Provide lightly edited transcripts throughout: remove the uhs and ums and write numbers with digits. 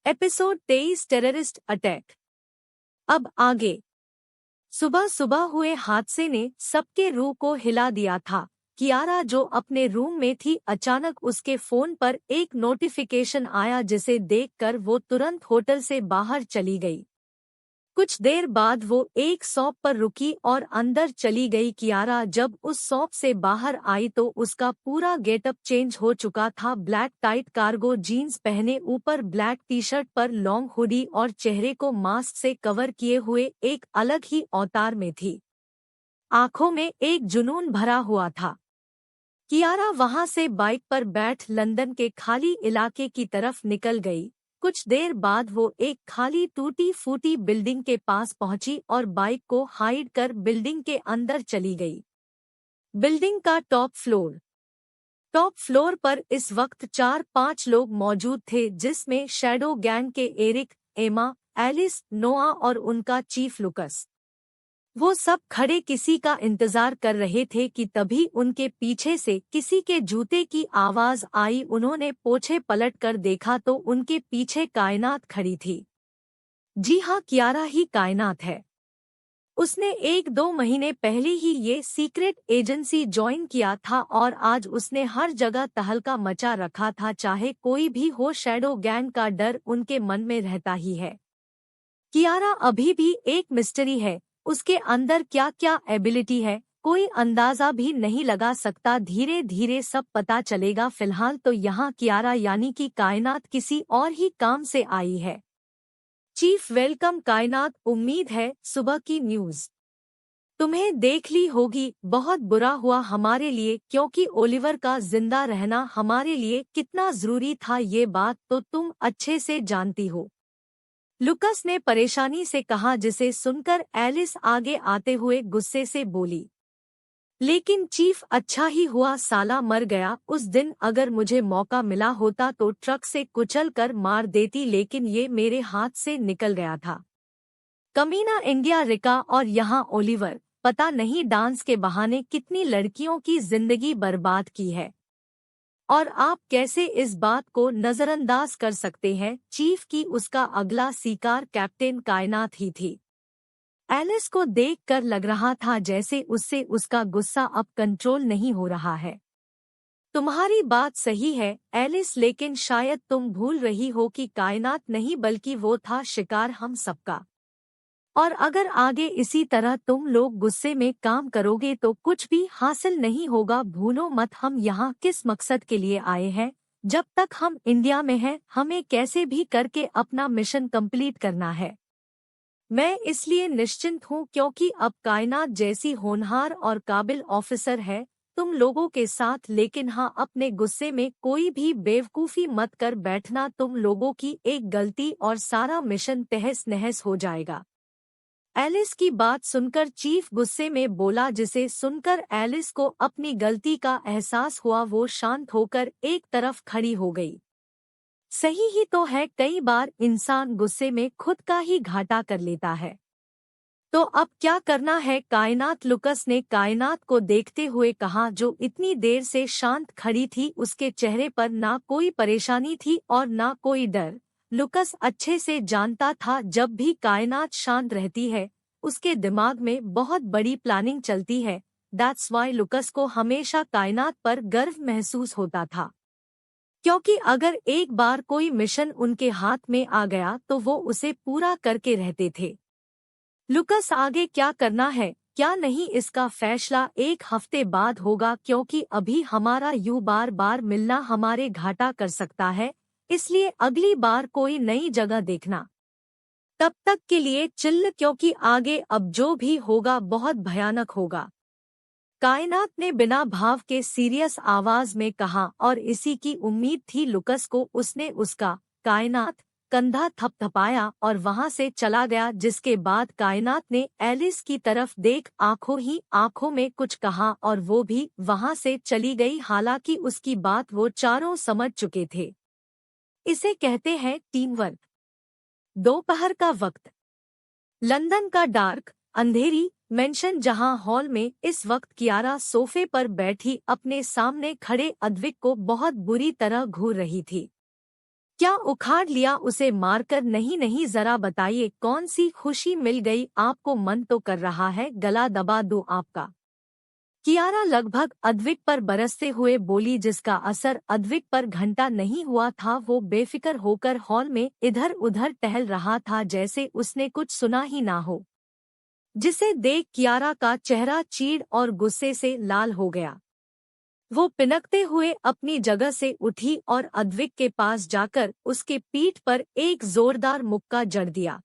Episode 23 terrorist attack. अब आगे। सुबह सुबह हुए हादसे ने सबके रूह को हिला दिया था। कियारा जो अपने रूम में थी, अचानक उसके फोन पर एक नोटिफिकेशन आया जिसे देखकर वो तुरंत होटल से बाहर चली गई। कुछ देर बाद वो एक शॉप पर रुकी और अंदर चली गई। कियारा जब उस शॉप से बाहर आई तो उसका पूरा गेटअप चेंज हो चुका था। ब्लैक टाइट कार्गो जीन्स पहने, ऊपर ब्लैक टी शर्ट पर लॉन्ग हुडी और चेहरे को मास्क से कवर किए हुए एक अलग ही अवतार में थी। आंखों में एक जुनून भरा हुआ था। कियारा वहां से बाइक पर बैठ लंदन के खाली इलाके की तरफ निकल गई। कुछ देर बाद वो एक खाली टूटी फूटी बिल्डिंग के पास पहुंची और बाइक को हाइड कर बिल्डिंग के अंदर चली गई। बिल्डिंग का टॉप फ्लोर पर इस वक्त 4-5 लोग मौजूद थे, जिसमें शैडो गैंग के एरिक, एमा, एलिस, नोआ और उनका चीफ लुकस। वो सब खड़े किसी का इंतजार कर रहे थे कि तभी उनके पीछे से किसी के जूते की आवाज आई। उन्होंने पोछे पलट कर देखा तो उनके पीछे कायनात खड़ी थी। जी हाँ, कियारा ही कायनात है। उसने 1-2 महीने पहले ही ये सीक्रेट एजेंसी ज्वाइन किया था और आज उसने हर जगह तहलका मचा रखा था। चाहे कोई भी हो, शैडो गैंग का डर उनके मन में रहता ही है। कियारा अभी भी एक मिस्ट्री है। उसके अंदर क्या क्या एबिलिटी है, कोई अंदाजा भी नहीं लगा सकता। धीरे धीरे सब पता चलेगा। फिलहाल तो यहाँ कियारा यानी कि कायनात किसी और ही काम से आई है। चीफ वेलकम कायनात, उम्मीद है सुबह की न्यूज तुम्हें देख ली होगी। बहुत बुरा हुआ हमारे लिए, क्योंकि ओलिवर का जिंदा रहना हमारे लिए कितना जरूरी था, ये बात तो तुम अच्छे से जानती हो, लुकस ने परेशानी से कहा, जिसे सुनकर एलिस आगे आते हुए गुस्से से बोली, लेकिन चीफ अच्छा ही हुआ साला मर गया। उस दिन अगर मुझे मौका मिला होता तो ट्रक से कुचल कर मार देती, लेकिन ये मेरे हाथ से निकल गया था। कमीना इंडिया रिका और यहाँ ओलिवर, पता नहीं डांस के बहाने कितनी लड़कियों की जिंदगी बर्बाद की है, और आप कैसे इस बात को नजरअंदाज कर सकते हैं। चीफ की उसका अगला शिकार कैप्टन कायनात ही थी। एलिस को देखकर लग रहा था जैसे उससे उसका गुस्सा अब कंट्रोल नहीं हो रहा है। तुम्हारी बात सही है एलिस, लेकिन शायद तुम भूल रही हो कि कायनात नहीं बल्कि वो था शिकार हम सबका। और अगर आगे इसी तरह तुम लोग गुस्से में काम करोगे तो कुछ भी हासिल नहीं होगा। भूलो मत हम यहाँ किस मकसद के लिए आए हैं। जब तक हम इंडिया में हैं, हमें कैसे भी करके अपना मिशन कंप्लीट करना है। मैं इसलिए निश्चिंत हूँ क्योंकि अब कायनात जैसी होनहार और काबिल ऑफिसर है तुम लोगों के साथ। लेकिन हाँ, अपने गुस्से में कोई भी बेवकूफ़ी मत कर बैठना। तुम लोगों की एक गलती और सारा मिशन तहस नहस हो जाएगा। एलिस की बात सुनकर चीफ गुस्से में बोला, जिसे सुनकर एलिस को अपनी गलती का एहसास हुआ। वो शांत होकर एक तरफ खड़ी हो गई। सही ही तो है, कई बार इंसान गुस्से में खुद का ही घाटा कर लेता है। तो अब क्या करना है कायनात, लुकस ने कायनात को देखते हुए कहा, जो इतनी देर से शांत खड़ी थी। उसके चेहरे पर ना कोई परेशानी थी और ना कोई डर। लुकस अच्छे से जानता था जब भी कायनात शांत रहती है उसके दिमाग में बहुत बड़ी प्लानिंग चलती है। दैट्स वाई लुकस को हमेशा कायनात पर गर्व महसूस होता था, क्योंकि अगर एक बार कोई मिशन उनके हाथ में आ गया तो वो उसे पूरा करके रहते थे। लुकस आगे क्या करना है क्या नहीं, इसका फैसला एक हफ्ते बाद होगा, क्योंकि अभी हमारा बार बार मिलना हमारे घाटा कर सकता है। इसलिए अगली बार कोई नई जगह देखना। तब तक के लिए चिल्ल, क्योंकि आगे अब जो भी होगा बहुत भयानक होगा, कायनात ने बिना भाव के सीरियस आवाज में कहा। और इसी की उम्मीद थी लुकस को। उसने उसका कायनात कंधा थपथपाया और वहां से चला गया। जिसके बाद कायनात ने एलिस की तरफ देख आंखों ही आंखों में कुछ कहा और वो भी वहां से चली गई। हालांकि उसकी बात वो चारों समझ चुके थे। इसे कहते हैं टीम वर्क। दोपहर का वक्त, लंदन का डार्क अंधेरी मेंशन, जहां हॉल में इस वक्त कियारा सोफे पर बैठी अपने सामने खड़े अद्विक को बहुत बुरी तरह घूर रही थी। क्या उखाड़ लिया उसे मारकर? नहीं नहीं, जरा बताइए कौन सी खुशी मिल गई आपको? मन तो कर रहा है गला दबा दूं आपका। कियारा लगभग अद्विक पर बरसते हुए बोली, जिसका असर अद्विक पर घंटा नहीं हुआ था। वो बेफिक्र होकर हॉल में इधर उधर टहल रहा था, जैसे उसने कुछ सुना ही ना हो, जिसे देख कियारा का चेहरा चीड़ और गुस्से से लाल हो गया। वो पिनकते हुए अपनी जगह से उठी और अद्विक के पास जाकर उसके पीठ पर एक जोरदार मुक्का जड़ दिया।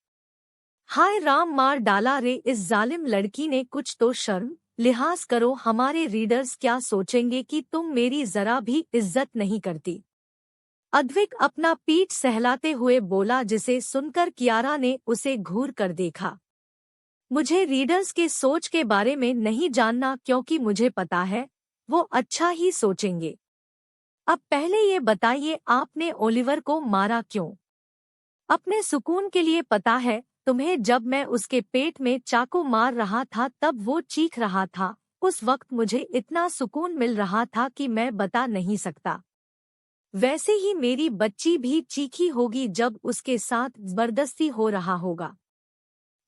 हाय राम, मार डाला रे इस जालिम लड़की ने। कुछ तो शर्म लिहाज करो, हमारे रीडर्स क्या सोचेंगे कि तुम मेरी जरा भी इज्जत नहीं करती। अद्विक अपना पीठ सहलाते हुए बोला, जिसे सुनकर कियारा ने उसे घूर कर देखा। मुझे रीडर्स के सोच के बारे में नहीं जानना, क्योंकि मुझे पता है वो अच्छा ही सोचेंगे। अब पहले ये बताइए, आपने ओलिवर को मारा क्यों? अपने सुकून के लिए। पता है तुम्हें, जब मैं उसके पेट में चाकू मार रहा था तब वो चीख रहा था। उस वक्त मुझे इतना सुकून मिल रहा था कि मैं बता नहीं सकता। वैसे ही मेरी बच्ची भी चीखी होगी जब उसके साथ जबरदस्ती हो रहा होगा।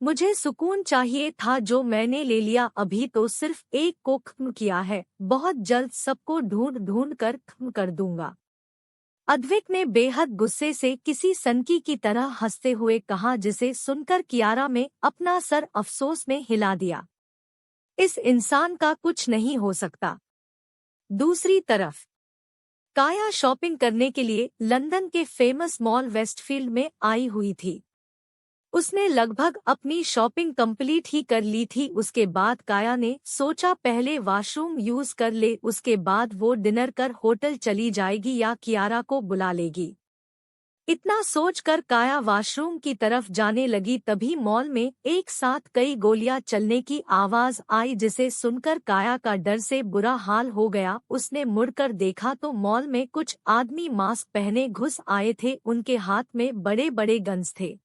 मुझे सुकून चाहिए था जो मैंने ले लिया। अभी तो सिर्फ एक को खत्म किया है, बहुत जल्द सबको ढूंढ ढूंढ कर खत्म कर दूंगा। अद्विक ने बेहद गुस्से से किसी सनकी की तरह हंसते हुए कहा, जिसे सुनकर कियारा में अपना सर अफसोस में हिला दिया। इस इंसान का कुछ नहीं हो सकता। दूसरी तरफ काया शॉपिंग करने के लिए लंदन के फेमस मॉल वेस्टफील्ड में आई हुई थी। उसने लगभग अपनी शॉपिंग कंप्लीट ही कर ली थी। उसके बाद काया ने सोचा पहले वॉशरूम यूज कर ले, उसके बाद वो डिनर कर होटल चली जाएगी या कियारा को बुला लेगी। इतना सोचकर काया वॉशरूम की तरफ जाने लगी, तभी मॉल में एक साथ कई गोलियां चलने की आवाज आई, जिसे सुनकर काया का डर से बुरा हाल हो गया। उसने मुड़कर देखा तो मॉल में कुछ आदमी मास्क पहने घुस आए थे, उनके हाथ में बड़े बड़े गन्स थे।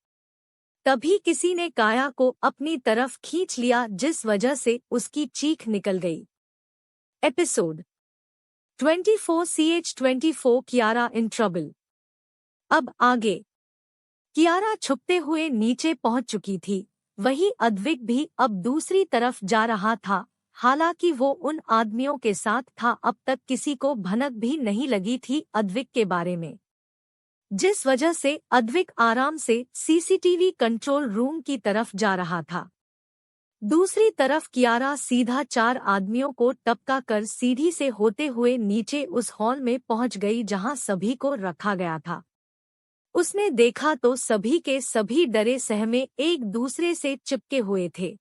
तभी किसी ने काया को अपनी तरफ खींच लिया, जिस वजह से उसकी चीख निकल गई। Episode 24 Kiara in trouble. अब आगे। कियारा छुपते हुए नीचे पहुंच चुकी थी। वही अद्विक भी अब दूसरी तरफ जा रहा था। हालांकि वो उन आदमियों के साथ था, अब तक किसी को भनक भी नहीं लगी थी अद्विक के बारे में, जिस वजह से अद्विक आराम से सीसीटीवी कंट्रोल रूम की तरफ जा रहा था। दूसरी तरफ कियारा सीधा चार आदमियों को टपका कर सीढ़ी से होते हुए नीचे उस हॉल में पहुंच गई जहां सभी को रखा गया था। उसने देखा तो सभी के सभी डरे सहमे एक दूसरे से चिपके हुए थे।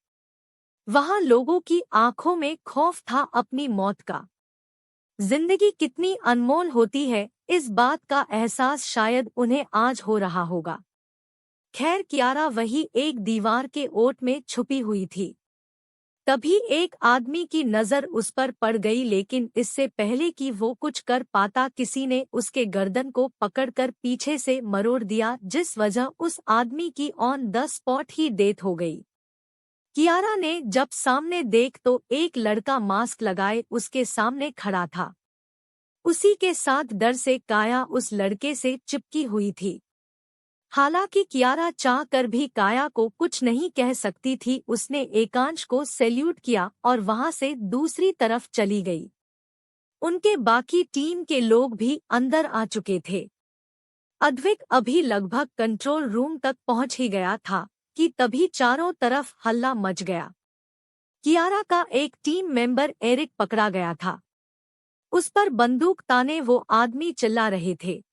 वहां लोगों की आंखों में खौफ था अपनी मौत का। जिंदगी कितनी अनमोल होती है, इस बात का एहसास शायद उन्हें आज हो रहा होगा। खैर, कियारा वही एक दीवार के ओट में छुपी हुई थी। तभी एक आदमी की नजर उस पर पड़ गई, लेकिन इससे पहले कि वो कुछ कर पाता, किसी ने उसके गर्दन को पकड़कर पीछे से मरोड़ दिया, जिस वजह उस आदमी की on the spot he death हो गई। कियारा ने जब सामने देख तो एक लड़का मास्क लगाए उसके सामने खड़ा था। उसी के साथ डर से काया उस लड़के से चिपकी हुई थी। हालांकि कियारा चाह कर भी काया को कुछ नहीं कह सकती थी। उसने एकांश को सैल्यूट किया और वहां से दूसरी तरफ चली गई। उनके बाकी टीम के लोग भी अंदर आ चुके थे। अद्विक अभी लगभग कंट्रोल रूम तक पहुंच ही गया था कि तभी चारों तरफ हल्ला मच गया। कियारा का एक टीम मेंबर एरिक पकड़ा गया था। उस पर बंदूक ताने वो आदमी चिल्ला रहे थे,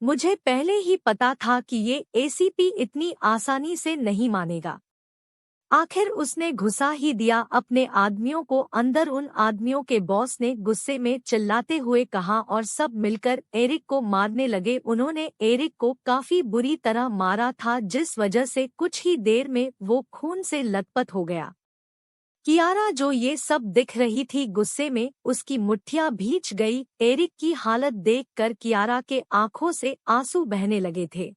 मुझे पहले ही पता था कि ये एसीपी इतनी आसानी से नहीं मानेगा। आखिर उसने घुसा ही दिया अपने आदमियों को अंदर। उन आदमियों के बॉस ने गुस्से में चिल्लाते हुए कहा और सब मिलकर एरिक को मारने लगे। उन्होंने एरिक को काफी बुरी तरह मारा था, जिस वजह से कुछ ही देर में वो खून से लथपथ हो गया। कियारा जो ये सब दिख रही थी, गुस्से में उसकी मुट्ठियां भींच गई। एरिक की हालत देखकर कियारा के आंखों से आंसू बहने लगे थे।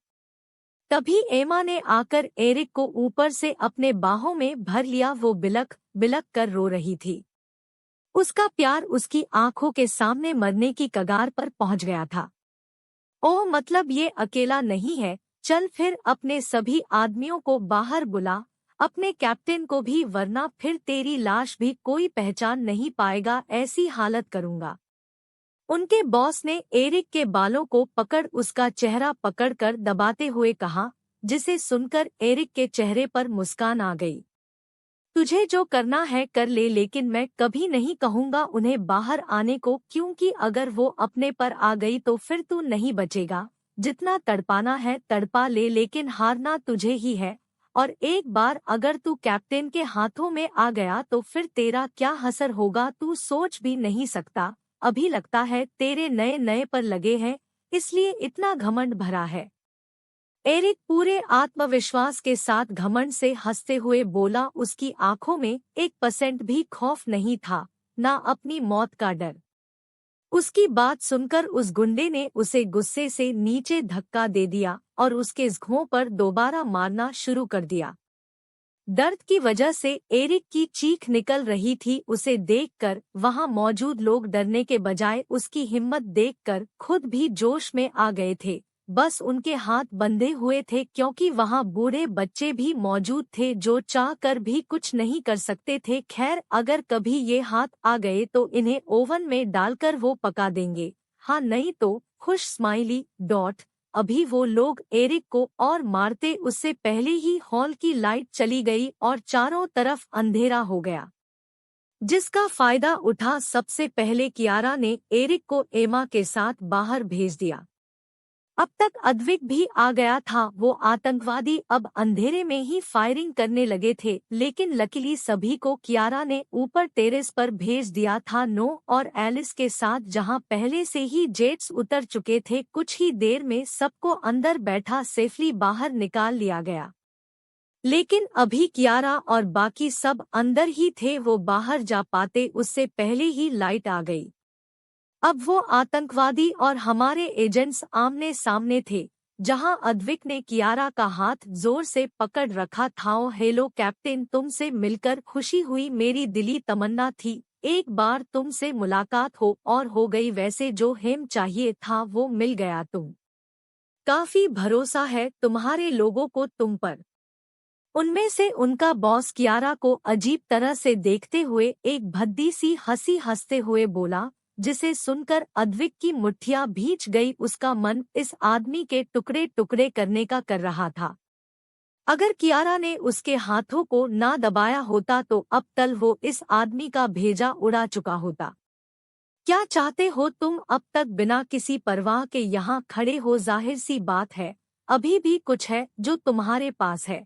तभी एमा ने आकर एरिक को ऊपर से अपने बाहों में भर लिया। वो बिलख बिलख कर रो रही थी। उसका प्यार उसकी आंखों के सामने मरने की कगार पर पहुंच गया था। ओह मतलब ये अकेला नहीं है, चल फिर अपने सभी आदमियों को बाहर बुला, अपने कैप्टन को भी, वरना फिर तेरी लाश भी कोई पहचान नहीं पाएगा, ऐसी हालत करूंगा। उनके बॉस ने एरिक के बालों को पकड़ उसका चेहरा पकड़कर दबाते हुए कहा, जिसे सुनकर एरिक के चेहरे पर मुस्कान आ गई। तुझे जो करना है कर ले, लेकिन मैं कभी नहीं कहूंगा उन्हें बाहर आने को, क्योंकि अगर वो अपने पर आ गई तो फिर तू नहीं बचेगा। जितना तड़पाना है तड़पा ले, लेकिन हारना तुझे ही है। और एक बार अगर तू कैप्टन के हाथों में आ गया तो फिर तेरा क्या हसर होगा तू सोच भी नहीं सकता। अभी लगता है तेरे नए नए पर लगे हैं, इसलिए इतना घमंड भरा है। एरिक पूरे आत्मविश्वास के साथ घमंड से हंसते हुए बोला, उसकी आंखों में 1% भी खौफ नहीं था, ना अपनी मौत का डर। उसकी बात सुनकर उस गुंडे ने उसे गुस्से से नीचे धक्का दे दिया और उसके ज़ख्मों पर दोबारा मारना शुरू कर दिया। दर्द की वजह से एरिक की चीख निकल रही थी। उसे देखकर वहां मौजूद लोग डरने के बजाय उसकी हिम्मत देखकर खुद भी जोश में आ गए थे। बस उनके हाथ बंधे हुए थे, क्योंकि वहां बूढ़े बच्चे भी मौजूद थे जो चाह कर भी कुछ नहीं कर सकते थे। खैर, अगर कभी ये हाथ आ गए तो इन्हें ओवन में डालकर वो पका देंगे, हाँ नहीं तो खुश स्माइली डॉट। अभी वो लोग एरिक को और मारते उससे पहले ही हॉल की लाइट चली गई और चारों तरफ अंधेरा हो गया, जिसका फायदा उठा सबसे पहले कियारा ने एरिक को एमा के साथ बाहर भेज दिया। अब तक अद्विक भी आ गया था। वो आतंकवादी अब अंधेरे में ही फायरिंग करने लगे थे, लेकिन लकीली सभी को कियारा ने ऊपर टेरेस पर भेज दिया था। नो और एलिस के साथ, जहां पहले से ही जेट्स उतर चुके थे। कुछ ही देर में सबको अंदर बैठा सेफली बाहर निकाल लिया गया, लेकिन अभी कियारा और बाकी सब अंदर ही थे। वो बाहर जा पाते उससे पहले ही लाइट आ गई। अब वो आतंकवादी और हमारे एजेंट्स आमने सामने थे, जहां अद्विक ने कियारा का हाथ जोर से पकड़ रखा था। ओ हेलो कैप्टन, तुमसे मिलकर खुशी हुई, मेरी दिली तमन्ना थी एक बार तुमसे मुलाकात हो, और हो गई। वैसे जो हेम चाहिए था वो मिल गया। तुम काफी भरोसा है तुम्हारे लोगों को तुम पर। उनमें से उनका बॉस कियारा को अजीब तरह से देखते हुए एक भद्दी सी हंसी हंसते हुए बोला, जिसे सुनकर अद्विक की मुट्ठियां भींच गई। उसका मन इस आदमी के टुकड़े टुकड़े करने का कर रहा था। अगर कियारा ने उसके हाथों को ना दबाया होता तो अब तक वो इस आदमी का भेजा उड़ा चुका होता। क्या चाहते हो तुम? अब तक बिना किसी परवाह के यहाँ खड़े हो, जाहिर सी बात है अभी भी कुछ है जो तुम्हारे पास है।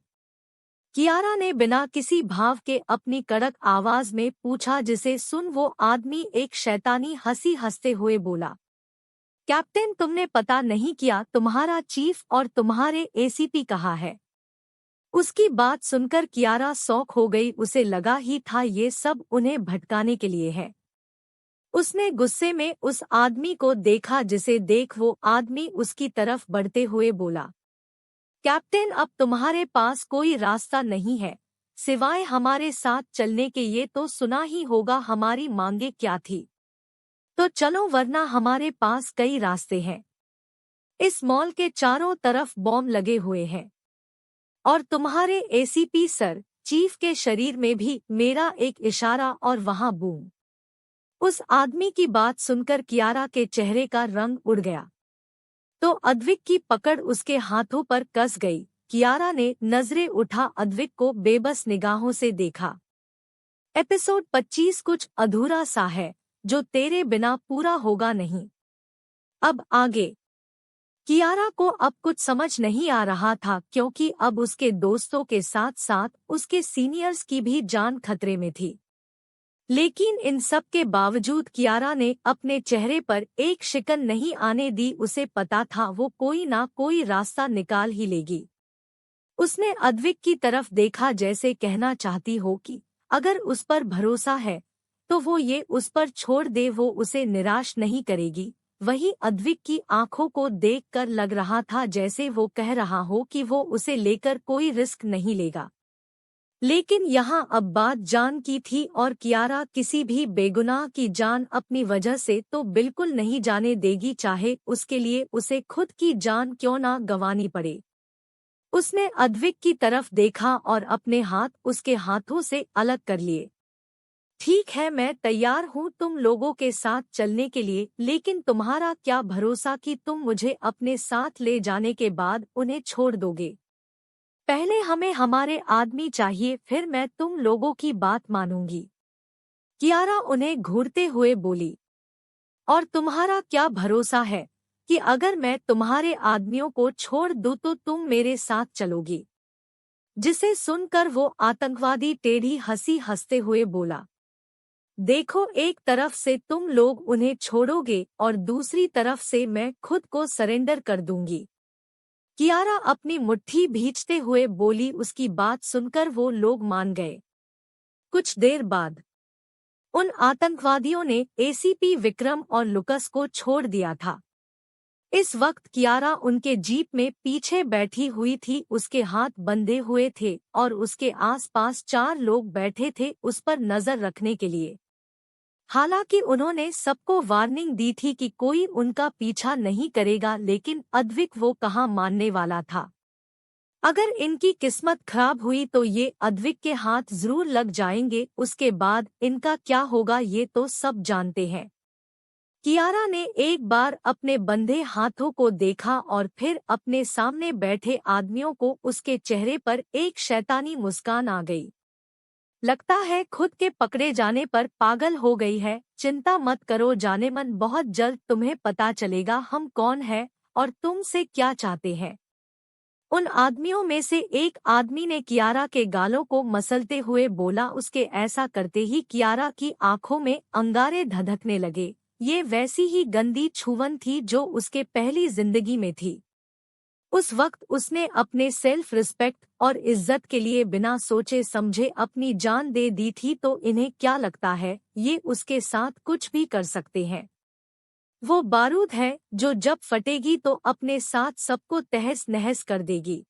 कियारा ने बिना किसी भाव के अपनी कड़क आवाज में पूछा, जिसे सुन वो आदमी एक शैतानी हंसी हंसते हुए बोला, कैप्टन तुमने पता नहीं किया तुम्हारा चीफ और तुम्हारे एसीपी कहाँ है? उसकी बात सुनकर कियारा शौक हो गई। उसे लगा ही था ये सब उन्हें भटकाने के लिए है। उसने गुस्से में उस आदमी को देखा, जिसे देख वो आदमी उसकी तरफ बढ़ते हुए बोला, कैप्टन अब तुम्हारे पास कोई रास्ता नहीं है सिवाय हमारे साथ चलने के। ये तो सुना ही होगा हमारी मांगे क्या थी, तो चलो वरना हमारे पास कई रास्ते हैं। इस मॉल के चारों तरफ बॉम्ब लगे हुए हैं और तुम्हारे एसीपी सर चीफ के शरीर में भी मेरा एक इशारा और वहां बूम। उस आदमी की बात सुनकर कियारा के चेहरे का रंग उड़ गया, तो अद्विक की पकड़ उसके हाथों पर कस गई। कियारा ने नजरें उठा अद्विक को बेबस निगाहों से देखा। एपिसोड 25 कुछ अधूरा सा है जो तेरे बिना पूरा होगा नहीं। अब आगे। कियारा को अब कुछ समझ नहीं आ रहा था, क्योंकि अब उसके दोस्तों के साथ साथ उसके सीनियर्स की भी जान खतरे में थी। लेकिन इन सब के बावजूद कियारा ने अपने चेहरे पर एक शिकन नहीं आने दी। उसे पता था वो कोई ना कोई रास्ता निकाल ही लेगी। उसने अद्विक की तरफ देखा, जैसे कहना चाहती हो कि अगर उस पर भरोसा है तो वो ये उस पर छोड़ दे, वो उसे निराश नहीं करेगी। वही अद्विक की आंखों को देखकर लग रहा था जैसे वो कह रहा हो कि वो उसे लेकर कोई रिस्क नहीं लेगा। लेकिन यहाँ अब बात जान की थी और कियारा किसी भी बेगुनाह की जान अपनी वजह से तो बिल्कुल नहीं जाने देगी, चाहे उसके लिए उसे खुद की जान क्यों ना गंवानी पड़े। उसने अद्विक की तरफ देखा और अपने हाथ उसके हाथों से अलग कर लिए। ठीक है, मैं तैयार हूँ तुम लोगों के साथ चलने के लिए, लेकिन तुम्हारा क्या भरोसा कि तुम मुझे अपने साथ ले जाने के बाद उन्हें छोड़ दोगे। पहले हमें हमारे आदमी चाहिए, फिर मैं तुम लोगों की बात मानूंगी। कियारा उन्हें घूरते हुए बोली। और तुम्हारा क्या भरोसा है कि अगर मैं तुम्हारे आदमियों को छोड़ दूं तो तुम मेरे साथ चलोगी। जिसे सुनकर वो आतंकवादी टेढ़ी हंसी हंसते हुए बोला, देखो, एक तरफ से तुम लोग उन्हें छोड़ोगे और दूसरी तरफ से मैं खुद को सरेंडर कर दूंगी। कियारा अपनी मुट्ठी भींचते हुए बोली। उसकी बात सुनकर वो लोग मान गए। कुछ देर बाद उन आतंकवादियों ने एसीपी विक्रम और लुकस को छोड़ दिया था। इस वक्त कियारा उनके जीप में पीछे बैठी हुई थी। उसके हाथ बंधे हुए थे और उसके आसपास 4 लोग बैठे थे उस पर नजर रखने के लिए। हालांकि उन्होंने सबको वार्निंग दी थी कि कोई उनका पीछा नहीं करेगा, लेकिन अद्विक वो कहाँ मानने वाला था। अगर इनकी किस्मत खराब हुई तो ये अद्विक के हाथ जरूर लग जाएंगे। उसके बाद इनका क्या होगा ये तो सब जानते हैं। कियारा ने एक बार अपने बंधे हाथों को देखा और फिर अपने सामने बैठे आदमियों को। उसके चेहरे पर एक शैतानी मुस्कान आ गई। लगता है खुद के पकड़े जाने पर पागल हो गई है। चिंता मत करो जानेमन, बहुत जल्द तुम्हें पता चलेगा हम कौन हैं और तुमसे क्या चाहते हैं। उन आदमियों में से एक आदमी ने कियारा के गालों को मसलते हुए बोला। उसके ऐसा करते ही कियारा की आंखों में अंगारे धधकने लगे। ये वैसी ही गंदी छुवन थी जो उसके पहली जिंदगी में थी। उस वक्त उसने अपने सेल्फ रिस्पेक्ट और इज्जत के लिए बिना सोचे समझे अपनी जान दे दी थी, तो इन्हें क्या लगता है ये उसके साथ कुछ भी कर सकते हैं। वो बारूद है जो जब फटेगी तो अपने साथ सबको तहस नहस कर देगी।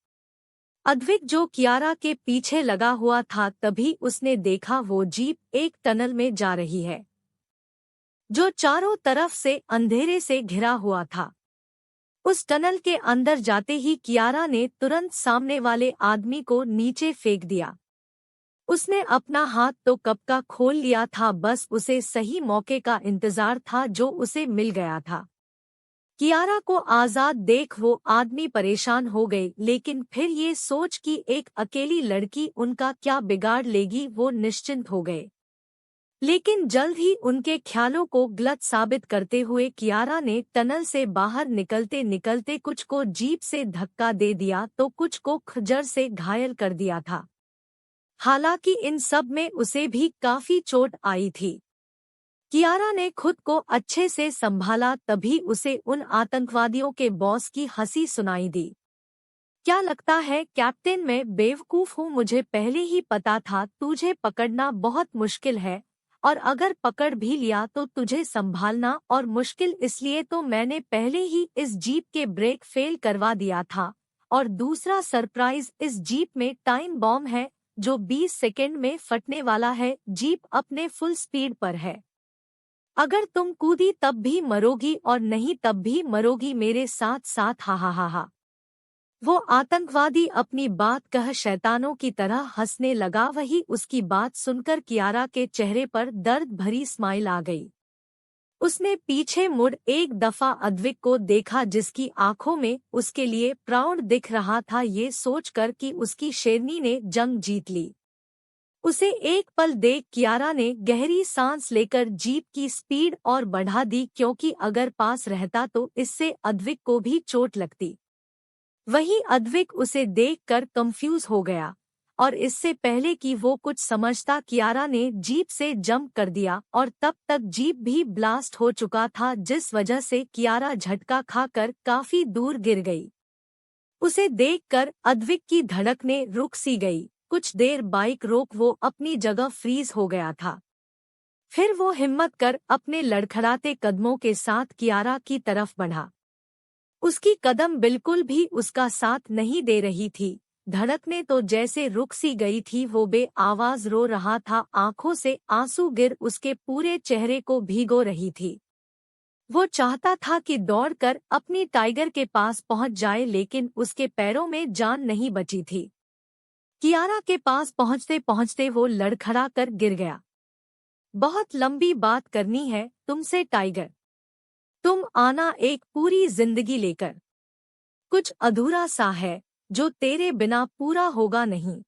अद्विक जो कियारा के पीछे लगा हुआ था, तभी उसने देखा वो जीप एक टनल में जा रही है जो चारों तरफ से अंधेरे से घिरा हुआ था। उस टनल के अंदर जाते ही कियारा ने तुरंत सामने वाले आदमी को नीचे फेंक दिया। उसने अपना हाथ तो कब का खोल लिया था, बस उसे सही मौके का इंतजार था जो उसे मिल गया था। कियारा को आजाद देख वो आदमी परेशान हो गए, लेकिन फिर ये सोच कि एक अकेली लड़की उनका क्या बिगाड़ लेगी वो निश्चिंत हो गए। लेकिन जल्द ही उनके ख्यालों को गलत साबित करते हुए कियारा ने टनल से बाहर निकलते निकलते कुछ को जीप से धक्का दे दिया तो कुछ को खंजर से घायल कर दिया था। हालांकि इन सब में उसे भी काफी चोट आई थी। कियारा ने खुद को अच्छे से संभाला, तभी उसे उन आतंकवादियों के बॉस की हंसी सुनाई दी। क्या लगता है कैप्टन, मैं बेवकूफ हूँ? मुझे पहले ही पता था तुझे पकड़ना बहुत मुश्किल है, और अगर पकड़ भी लिया तो तुझे संभालना और मुश्किल, इसलिए तो मैंने पहले ही इस जीप के ब्रेक फेल करवा दिया था। और दूसरा सरप्राइज, इस जीप में टाइम बॉम्ब है जो 20 सेकेंड में फटने वाला है। जीप अपने फुल स्पीड पर है। अगर तुम कूदी तब भी मरोगी और नहीं तब भी मरोगी मेरे साथ साथ। हा हा हा हा। वो आतंकवादी अपनी बात कह शैतानों की तरह हंसने लगा। वही उसकी बात सुनकर कियारा के चेहरे पर दर्द भरी स्माइल आ गई। उसने पीछे मुड़ एक दफा अद्विक को देखा जिसकी आंखों में उसके लिए प्राउड दिख रहा था, ये सोचकर कि उसकी शेरनी ने जंग जीत ली। उसे एक पल देख कियारा ने गहरी सांस लेकर जीप की स्पीड और बढ़ा दी, क्योंकि अगर पास रहता तो इससे अद्विक को भी चोट लगती। वहीं अद्विक उसे देखकर कंफ्यूज हो गया और इससे पहले कि वो कुछ समझता कियारा ने जीप से जंप कर दिया और तब तक जीप भी ब्लास्ट हो चुका था, जिस वजह से कियारा झटका खाकर काफी दूर गिर गई। उसे देखकर अद्विक की धड़कनें रुक सी गई। कुछ देर बाइक रोक वो अपनी जगह फ्रीज हो गया था। फिर वो हिम्मत कर अपने लड़खड़ाते कदमों के साथ कियारा की तरफ बढ़ा। उसकी कदम बिल्कुल भी उसका साथ नहीं दे रही थी, धड़कने तो जैसे रुक सी गई थी। वो आवाज रो रहा था, आंखों से आंसू गिर उसके पूरे चेहरे को भिगो रही थी। वो चाहता था कि दौड़कर अपनी टाइगर के पास पहुंच जाए, लेकिन उसके पैरों में जान नहीं बची थी। कियारा के पास पहुंचते पहुंचते वो लड़खड़ा कर गिर गया। बहुत लंबी बात करनी है तुमसे टाइगर। तुम आना एक पूरी जिंदगी लेकर। कुछ अधूरा सा है जो तेरे बिना पूरा होगा नहीं।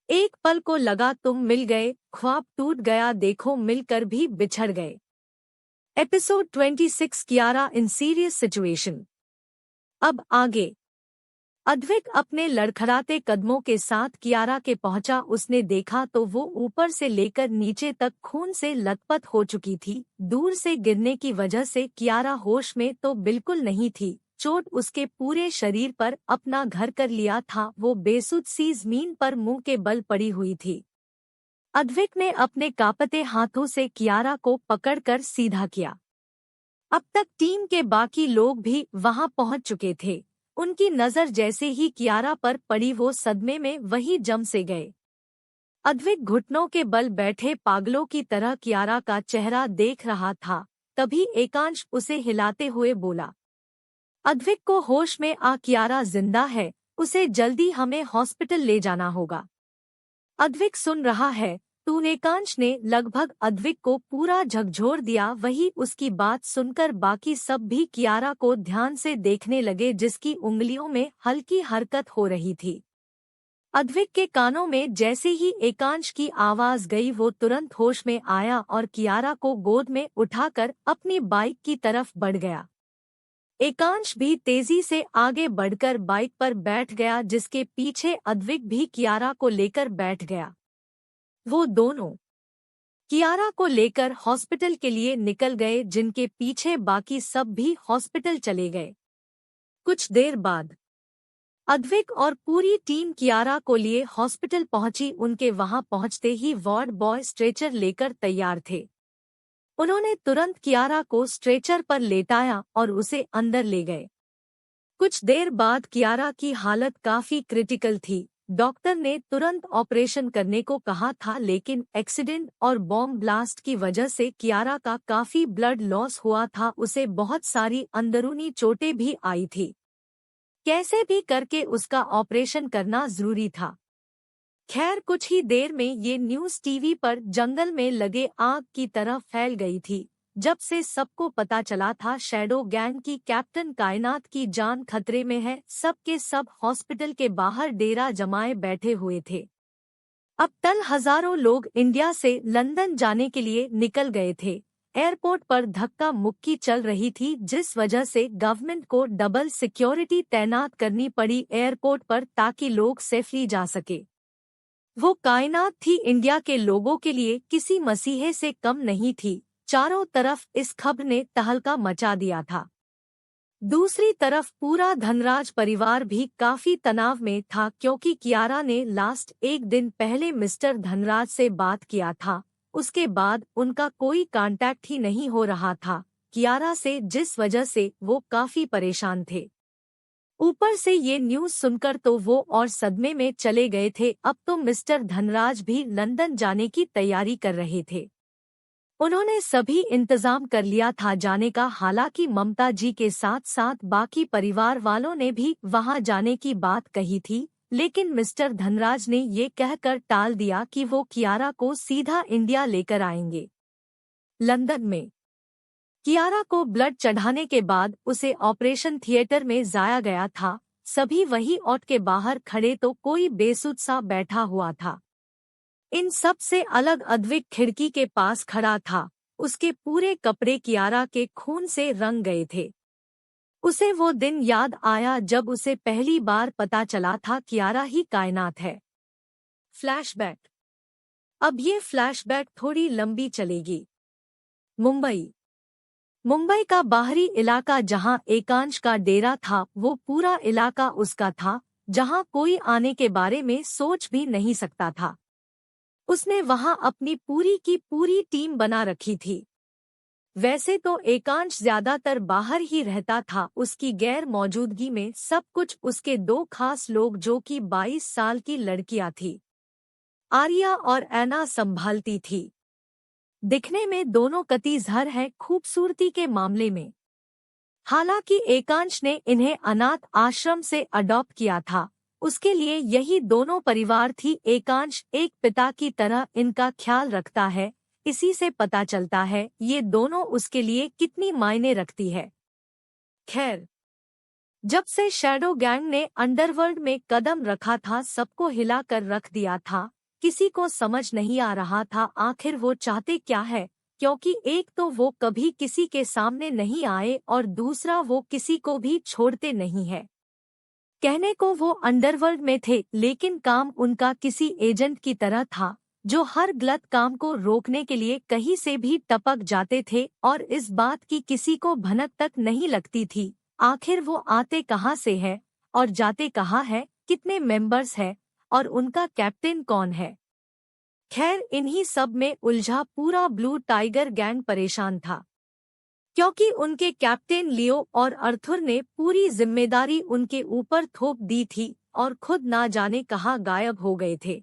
एक पल को लगा तुम मिल गए, ख्वाब टूट गया, देखो मिलकर भी बिछड़ गए। एपिसोड 26 कियारा इन सीरियस सिचुएशन। अब आगे। अद्विक अपने लड़खड़ाते कदमों के साथ कियारा के पहुंचा। उसने देखा तो वो ऊपर से लेकर नीचे तक खून से लथपथ हो चुकी थी। दूर से गिरने की वजह से कियारा होश में तो बिल्कुल नहीं थी। चोट उसके पूरे शरीर पर अपना घर कर लिया था। वो बेसुध सी जमीन पर मुंह के बल पड़ी हुई थी। अद्विक ने अपने कांपते हाथों से कियारा को पकड़कर सीधा किया। अब तक टीम के बाकी लोग भी वहां पहुंच चुके थे। उनकी नजर जैसे ही कियारा पर पड़ी वो सदमे में वही जम से गए। अद्विक घुटनों के बल बैठे पागलों की तरह कियारा का चेहरा देख रहा था। तभी एकांश उसे हिलाते हुए बोला, अद्विक को होश में आ, कियारा जिंदा है, उसे जल्दी हमें हॉस्पिटल ले जाना होगा। अद्विक सुन रहा है तू? एकांश ने लगभग अद्विक को पूरा झकझोर दिया। वही उसकी बात सुनकर बाकी सब भी कियारा को ध्यान से देखने लगे, जिसकी उंगलियों में हल्की हरकत हो रही थी। अद्विक के कानों में जैसे ही एकांश की आवाज गई वो तुरंत होश में आया और कियारा को गोद में उठाकर अपनी बाइक की तरफ बढ़ गया। एकांश भी तेजी से आगे बढ़कर बाइक पर बैठ गया, जिसके पीछे अद्विक भी कियारा को लेकर बैठ गया। वो दोनों कियारा को लेकर हॉस्पिटल के लिए निकल गए, जिनके पीछे बाकी सब भी हॉस्पिटल चले गए। कुछ देर बाद अद्विक और पूरी टीम कियारा को लिए हॉस्पिटल पहुंची। उनके वहां पहुंचते ही वार्ड बॉय स्ट्रेचर लेकर तैयार थे। उन्होंने तुरंत कियारा को स्ट्रेचर पर लेटाया और उसे अंदर ले गए। कुछ देर बाद कियारा की हालत काफी क्रिटिकल थी। डॉक्टर ने तुरंत ऑपरेशन करने को कहा था, लेकिन एक्सीडेंट और बॉम्ब ब्लास्ट की वजह से कियारा का काफी ब्लड लॉस हुआ था। उसे बहुत सारी अंदरूनी चोटें भी आई थी। कैसे भी करके उसका ऑपरेशन करना जरूरी था। खैर, कुछ ही देर में ये न्यूज़ टीवी पर जंगल में लगे आग की तरह फैल गई थी। जब से सबको पता चला था शैडो गैंग की कैप्टन कायनात की जान खतरे में है, सब के सब हॉस्पिटल के बाहर डेरा जमाए बैठे हुए थे। अब तक हजारों लोग इंडिया से लंदन जाने के लिए निकल गए थे। एयरपोर्ट पर धक्का मुक्की चल रही थी, जिस वजह से गवर्नमेंट को डबल सिक्योरिटी तैनात करनी पड़ी एयरपोर्ट पर, ताकि लोग सेफली जा सके। वो कायनात थी इंडिया के लोगों के लिए किसी मसीहे से कम नहीं थी। चारों तरफ इस खबर ने तहलका मचा दिया था। दूसरी तरफ पूरा धनराज परिवार भी काफी तनाव में था, क्योंकि कियारा ने लास्ट एक दिन पहले मिस्टर धनराज से बात किया था। उसके बाद उनका कोई कांटेक्ट ही नहीं हो रहा था कियारा से, जिस वजह से वो काफी परेशान थे। ऊपर से ये न्यूज़ सुनकर तो वो और सदमे में चले गए थे। अब तो मिस्टर धनराज भी लंदन जाने की तैयारी कर रहे थे। उन्होंने सभी इंतजाम कर लिया था जाने का। हालांकि ममता जी के साथ साथ बाकी परिवार वालों ने भी वहां जाने की बात कही थी, लेकिन मिस्टर धनराज ने ये कहकर टाल दिया कि वो कियारा को सीधा इंडिया लेकर आएंगे। लंदन में कियारा को ब्लड चढ़ाने के बाद उसे ऑपरेशन थिएटर में जाया गया था। सभी वही ऑट के बाहर खड़े तो कोई बेसुध सा बैठा हुआ था। इन सब से अलग अद्विक खिड़की के पास खड़ा था। उसके पूरे कपड़े कियारा के खून से रंग गए थे। उसे वो दिन याद आया जब उसे पहली बार पता चला था कियारा ही कायनात है। फ्लैशबैक। अब ये फ्लैशबैक थोड़ी लंबी चलेगी। मुंबई का बाहरी इलाका जहां एकांश का डेरा था, वो पूरा इलाका उसका था, जहां कोई आने के बारे में सोच भी नहीं सकता था। उसने वहां अपनी पूरी की पूरी टीम बना रखी थी। वैसे तो एकांश ज्यादातर बाहर ही रहता था, उसकी गैर मौजूदगी में सब कुछ उसके दो खास लोग जो कि 22 साल की लड़कियां थी, आर्या और ऐना, संभालती थी। दिखने में दोनों कतीज़हर हैं खूबसूरती के मामले में। हालांकि एकांश ने इन्हें अनाथ आश्रम से अडॉप्ट किया था, उसके लिए यही दोनों परिवार थी। एकांश एक पिता की तरह इनका ख्याल रखता है, इसी से पता चलता है ये दोनों उसके लिए कितनी मायने रखती है। खैर, जब से शैडो गैंग ने अंडरवर्ल्ड में कदम रखा था, सबको हिला कर रख दिया था। किसी को समझ नहीं आ रहा था आखिर वो चाहते क्या है, क्योंकि एक तो वो कभी किसी के सामने नहीं आए और दूसरा वो किसी को भी छोड़ते नहीं है। कहने को वो अंडरवर्ल्ड में थे, लेकिन काम उनका किसी एजेंट की तरह था जो हर गलत काम को रोकने के लिए कहीं से भी टपक जाते थे, और इस बात की किसी को भनक तक नहीं लगती थी आखिर वो आते कहाँ से है और जाते कहाँ है, कितने मेंबर्स हैं और उनका कैप्टन कौन है। खैर, इन्हीं सब में उलझा पूरा ब्लू टाइगर गैंग परेशान था, क्योंकि उनके कैप्टन लियो और अर्थुर ने पूरी जिम्मेदारी उनके ऊपर थोप दी थी और खुद ना जाने कहाँ गायब हो गए थे।